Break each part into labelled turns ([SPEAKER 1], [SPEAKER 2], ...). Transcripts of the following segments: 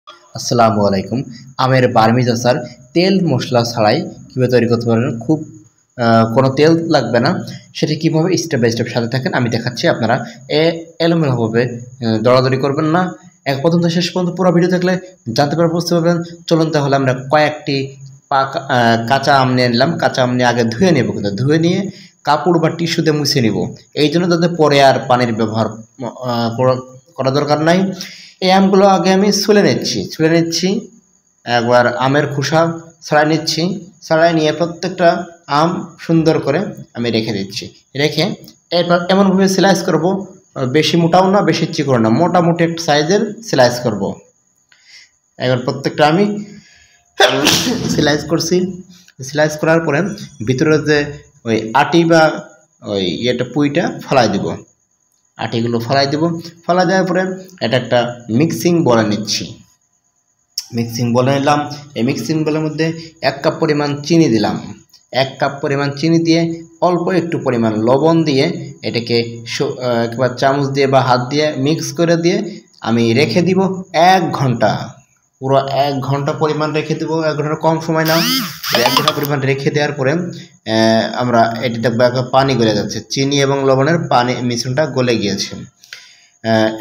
[SPEAKER 1] আসসালামু আলাইকুম। আমের বার্মিজ আচার তেল মশলা ছাড়াই কীভাবে তৈরি করতে পারবেন, খুব কোনো তেল লাগবে না। সেটা কীভাবে স্টেপ বাই স্টেপ সাথে থাকেন আমি দেখাচ্ছি। আপনারা এলোমেলোভাবে দৌড়াদৌড়ি করবেন না, এক প্রথম থেকে শেষ পর্যন্ত পুরো ভিডিও দেখলে জানতে পারবেন, বুঝতে পারবেন। চলুন তাহলে আমরা কয়েকটি কাঁচা আম নিয়ে নিলাম। কাঁচা আম নিয়ে আগে ধুয়ে নেব, কিন্তু ধুয়ে নিয়ে কাপড় বা টিস্যু দিয়ে মুছে নিব। এই জন্য তাদের পরে আর পানির ব্যবহার করা দরকার নাই। এই আমগুলো আগে আমি ছুলে নিচ্ছি। একবার আমের খোসা ছাড়াই নিচ্ছি। ছাড়াই নিয়ে প্রত্যেকটা আম সুন্দর করে আমি রেখে দিচ্ছি। রেখে এরপর এমনভাবে স্লাইস করব, বেশি মোটাও না বেশি চিকন না, মোটামুটি একটা সাইজের স্লাইস করব। এবার প্রত্যেকটা আমি স্লাইস করছি। স্লাইস করার পরে ভিতরে যে ওই আটি বা ওই পুইটা ফেলাই দিব। আটিগুলো ফেলাই দেব। ফেলা দেওয়ার পরে এটা একটা মিক্সিং বলে নিচ্ছি। মিক্সিং বলে নিলাম। এই মিক্সিং বলের মধ্যে 1 কাপ পরিমাণ চিনি দিলাম। 1 কাপ পরিমাণ চিনি দিয়ে অল্প একটু পরিমাণ লবণ দিয়ে এটাকে একবার চামচ দিয়ে বা হাত দিয়ে মিক্স করে দিয়ে আমি রেখে দিব 1 ঘন্টা। পুরো 1 ঘন্টা পরিমাণ রেখে দেবো। 1 ঘন্টার কম সময় না, 1 ঘন্টা পরিমাণ রেখে দেওয়ার পরে আমরা এটি দেখবো পানি গলে যাচ্ছে। চিনি এবং লবণের পানি মিশ্রণটা গলে গিয়েছে।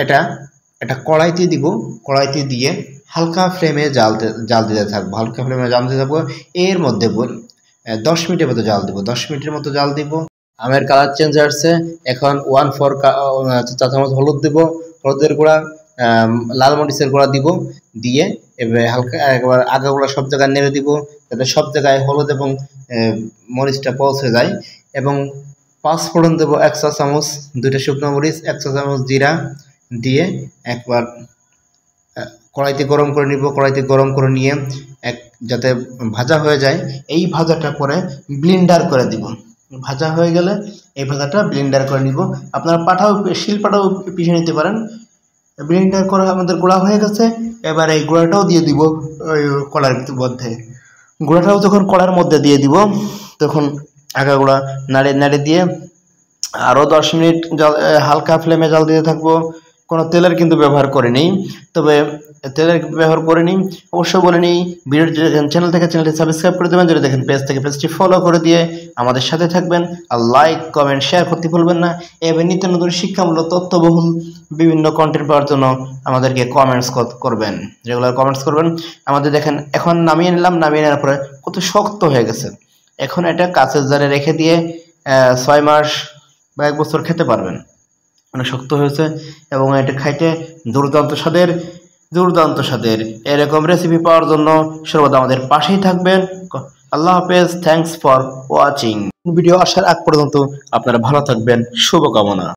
[SPEAKER 1] এটা কড়াইতে দিব। কড়াইতে দিয়ে হালকা ফ্লেমে জাল দিতে থাকবো। হালকা ফ্লেমে জাল দিতে থাকবো। এর মধ্যে 10 মিনিটের মতো জাল দিব। 10 মিনিটের মতো জাল দিব। আমের কালার চেঞ্জ হয়ে আসছে। এখন 1/4 চা চামচ হলুদ দেব। হলুদের গুঁড়া, লাল মরিচের গুঁড়া দিব। দিয়ে এবার হালকা একবার আগাগুলো সব জায়গায় নেড়ে দিব, যাতে সব জায়গায় হলুদ এবং মরিচটা পৌঁছে যায়। এবং 5 ফোড়ন দেবো 1 চা চামচ, 2টা শুকনো মরিচ, 1 চা চামচ জিরা দিয়ে একবার কড়াইতে গরম করে নিব। কড়াইতে গরম করে নিয়ে যাতে ভাজা হয়ে যায়, এই ভাজাটা পরে ব্লেন্ডার করে দিব। ভাজা হয়ে গেলে এই ভাজাটা ব্লেন্ডার করে নিব। আপনারা শিলপাটাও পিষে নিতে পারেন। ব্লেন্ডার করা আমাদের গুঁড়া হয়ে গেছে। এবার এই গুঁড়াটাও দিয়ে দিব ওই কড়াইয়ের মধ্যে। গুঁড়াটাও যখন কড়ার মধ্যে দিয়ে দিব, তখন আগা গুঁড়া নাড়ে দিয়ে আরও 10 মিনিট হালকা ফ্লেমে জাল দিতে থাকবো। কোনো তেলের কিন্তু ব্যবহার করিনি, তবে তেলের ব্যবহার করিনি অবশ্যই বলে নিই। ভিডিও চ্যানেল থেকে চ্যানেলটি সাবস্ক্রাইব করে দেবেন, যদি দেখেন পেজ থেকে পেজটি ফলো করে দিয়ে আমাদের সাথে থাকবেন। আর লাইক কমেন্ট শেয়ার করতে ভুলবেন না। এবার নিত্য নতুন শিক্ষামূলক তথ্যবহুল বিভিন্ন কন্টেন্ট পাওয়ার জন্য আমাদেরকে কমেন্টস করবেন, রেগুলার কমেন্টস করবেন। আমাদের দেখেন এখন নামিয়ে নিলাম। নামিয়ে নেওয়ার পরে কত শক্ত হয়ে গেছে। এখন এটা কাঁচের জারে রেখে দিয়ে 6 মাস বা 1 বছর খেতে পারবেন। অনেক শক্ত হয়েছে এবং এটা খাইতে দুর্দান্ত স্বাদের। এরকম রেসিপি পাওয়ার জন্য সর্বদা আমাদের পাশেই থাকবেন। আল্লাহ হাফেজ। Thanks for watching. ভিডিও আসার আগ পর্যন্ত আপনারা ভালো থাকবেন। শুভকামনা।